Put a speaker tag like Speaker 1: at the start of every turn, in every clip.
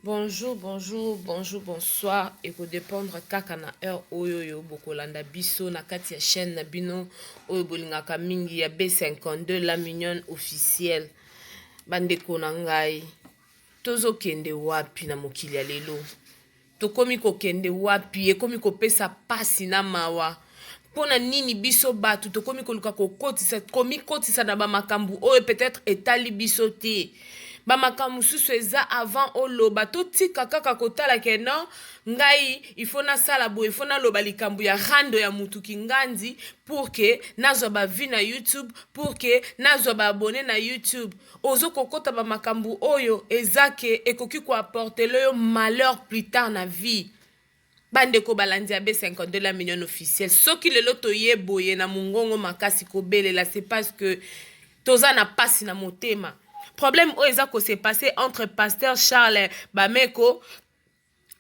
Speaker 1: Bonjour, bonjour, bonjour, bonsoir. Et ko dépendre kaka na heure oyo bokolanda biso na kati ya chaîne na bino oyo bolingaka mingi ya B52 la mignonne officielle. Bandeko na ngai. Tozo kende wapi na mokili ya lelo. Tokomi ko kende wapi ekomi ko pesa pasi na mawa. Pona nini biso batu tokomi ko luka ko kotisa na ba makambu oyo peut-être etali biso te. Bamakambu susu eza avant oloba totika kaka kotala ke non ngai il faut na sala bo il faut na loba likambu ya rando ya mutu kinganzi pour que nazwa ba vie na YouTube pour que nazwa ba abonné na YouTube ozo kokota bamakambu oyo ezake ekoki ko apporter le malheur plus tard na vie. Bandeko balandi ya B52 la mignonne officielle soki lelo toye boye na mungongo makasi kobelela c'est parce que toza na pasi na motema. Problème oyo ko s'est passé entre pasteur Charles Bameko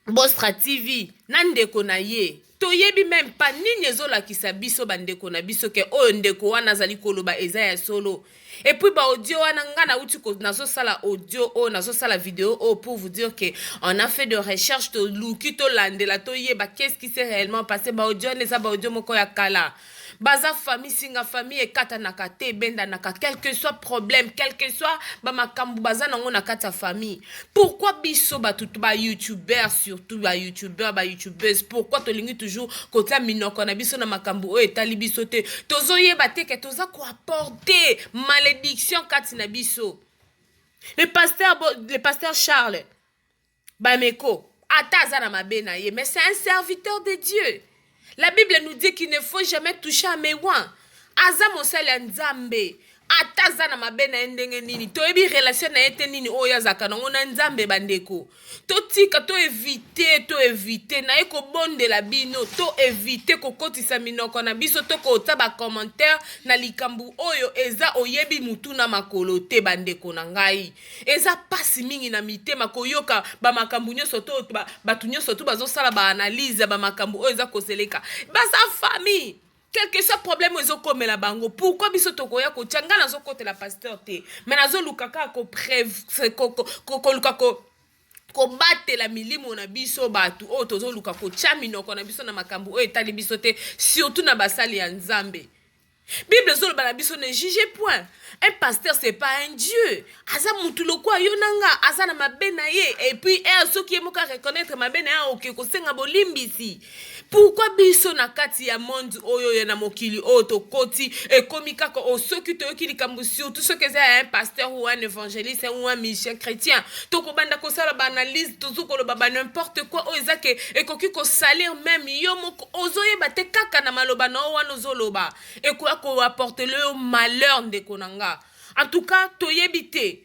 Speaker 1: Bostra TV nandeko na ye toyebi même pas nini ezolakisa biso bandeko na biso ke oyo ndeko wana azali koloba eza ya solo. Et puis ba audio wana nga na uti ko nazo sala audio o nazo sala vidéo o pour vous dire que on a fait de recherche to luki to landela to yeba qu'est-ce qui s'est réellement passé ba audio neza ba audio moko ya kala. Baza famille singa famille ekata nakate benda naka quel que soit problème quel que soit ba makambu baza nango nakata famille. Pourquoi biso ba tout ba youtubeurs surtout ba youtubeurs ba youtubeuses pourquoi to lingi toujours kota minoko na biso na makambu o etali biso te tozo yeba te ke toza ko apporter malédiction kati na biso. Le pasteur Charles Bameko ataza na mabena ye mais c'est un serviteur de Dieu. La Bible nous dit qu'il ne faut jamais toucher à mes ouins. Aza mosala nzambe. Ataza na mabena ndenge nini. To ebi relation na ete nini oya zaka na ngona nzambe bandeko. To tika to éviter na eko bonde la bino to éviter kokotisa minoko na biso to kota ba commentaire na likambu oyo eza oyebi mutu na makolo te bandeko na ngai. Eza pasi mingi na mitema koyoka ba makambu nyoso to batu nyoso to bazo sala ba analyse ba makambu oyo eza koseleka. Baza famille quel que soit problème ozo komela bango pourquoi biso tokoya ko tanga nazo kote la pasteur te mais nazo lukaka ko luka ko bate la milimo na biso batu o tozo luka ko chaminoko na biso na makambu o etali biso te surtout na basali ya nzambe. Bible zolo bala biso ne jugez point. Un pasteur c'est pas un dieu. Aza mutuloko ayonanga aza na mabena ye et puis soki emoka reconnaître mabena ya okeko senga bolimbisi. Pourquoi biso na kati ya monde oyo ya na mokili oyo tokoti ekomi kaka osoki toyoki likambo surtout soki eza un pasteur ou un évangéliste ou un mission chrétien tokobanda kosala ba analyse tozokoloba ba n'importe quoi oyo ezake ekoki ko salir même yo moko ozoyeba te kaka na maloba na wana ozoloba ekoya ko apporter le malheur ndeko nanga. En tout cas toyebi te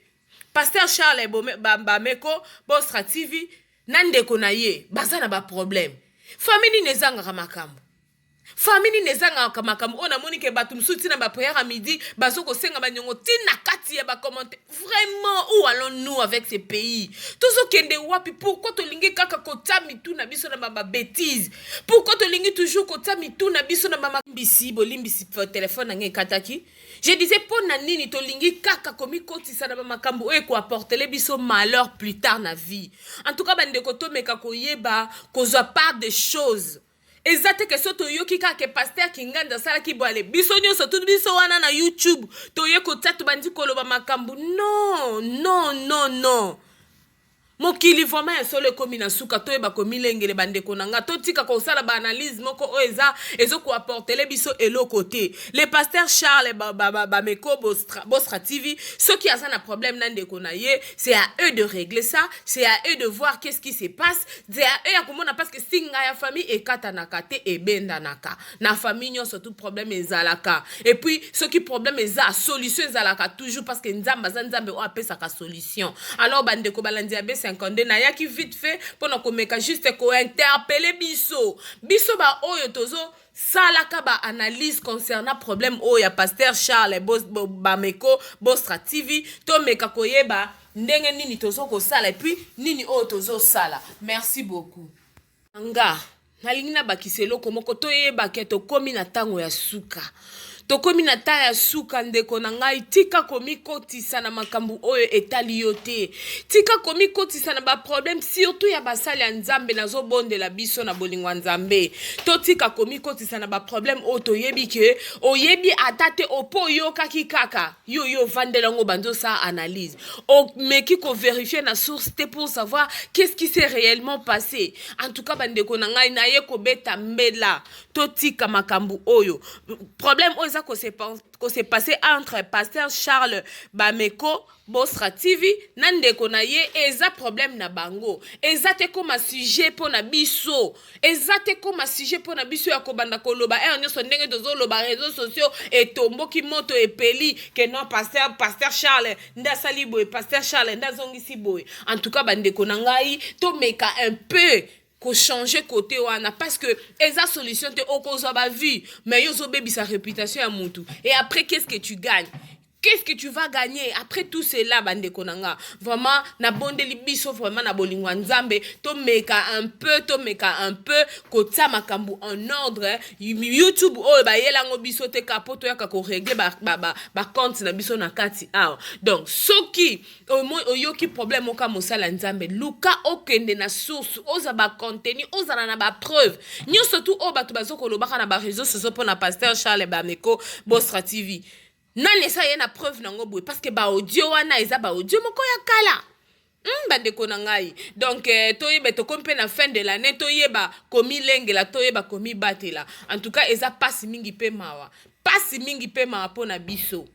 Speaker 1: pasteur Charles Bameko Bostra TV nandeko na ye baza na ba problème. Famille nezanga makambo. Famille nezanga makambo. On a moni ke batu msuti na ba prière à midi, bazoko senga banyongo tina kati ya ba commentaire. Vraiment où allons-nous avec ces pays? Tozo kende wapi pourquoi to lingi kaka kota mitu na biso na ba bêtise? Pourquoi to lingi toujours kota mitu na biso na ba mbisi bolimbisi téléphone nge kataki? Je disais pour nini to lingi kaka komi koti sana ba makambo e ko apporter le biso malheur plus tard na vie. En tout cas bande ko to meka ko yeba ko zo part des choses. Ezate ke so to yoki kaka pasteur kinganda sala ki boale biso nyoso tout biso wana na YouTube to yeko tatu bandi koloba makambo non mokili vraiment ya solo komi na suka to eba komi lengele bandeko nanga to tika ko sala ba analyse moko o eza ezoko apporter le biso elo côté le pasteur Charles Bameko Bostra TV ceux qui a ça un problème nandeko na ye c'est à eux de régler ça c'est à eux de voir qu'est-ce qui se passe c'est à eux ya komona parce que singa ya famille ekata nakate e benda naka na famille nyo surtout problème ezalaka et puis ceux qui problème eza solution ezalaka toujours parce que nzambe o apesa ka solution alors bandeko balandi ya B52 na yaki vite fait pour nous komeka juste ko interpeller biso ba oyo tozo salaka ba analyse concernant problème oyo pasteur Charles Bameko Bostra TV to meka koyeba ndenge nini tozo ko sala et puis nini oyo tozo sala. Merci beaucoup. Nga nalingi na bakiselo komoko toyeba ke to komi na tango ya suka tokomi na ta ya suka ndeko na ngai tika komikotisa na makambo oyo etali yo te tika komikotisa na baproblème surtout ya basali ya nzambe nazobondela biso na bolingo ya nzambe to tika komikotisa na baproblème oyo toyebi ke oyebi ata te opo oyokaki kaka yo vandela ngo banzosa analyse omeki kovérifie na source te pour savoir qu'est-ce qui s'est réellement passé. En tout cas bandeko na ngai na ye kobeta mbela to tika makambo oyo problème oyo ko s'est passé entre pasteur Charles Bameko Bosra TV nandeko na ye eza problème na bango eza te comme sujet pour na biso eza te comme sujet pour na biso ya kobanda koloba nyonso ndenge tozoloba réseaux sociaux etomboki moto epeli que non pasteur Charles ndasali boye pasteur Charles ndazongisi boye. En tout cas bandeko na ngai to meka un peu ko changer côté wana parce que eza solution te okozwa ba vie mais yo zo bebi sa réputation ya mutu et après qu'est-ce que tu gagnes? Qu'est-ce que tu vas gagner après tout cela bandeko nanga? Vraiment na bondeli biso vraiment na bolingwa nzambe to meka un peu kota makambu en ordre YouTube oyo ba yelango biso te kapoto ya ko régler ba compte na biso na kati awa. Donc soki oyoki problème oka mosala nzambe luka okende na source oza ba contenu oza na ba preuve nyonso tu o bato bazoko lobaka na ba réseaux sociaux pour na pasteur Charles Bameko Bosra TV nani sa yena preuve nango boye parce que ba audio wana eza ba audio moko ya kala bandeko na ngai. Donc toyeba to kompe na fin de l'année toyeba komi lengela komi batela. En tout cas eza pasi mingi pe mawa pona biso.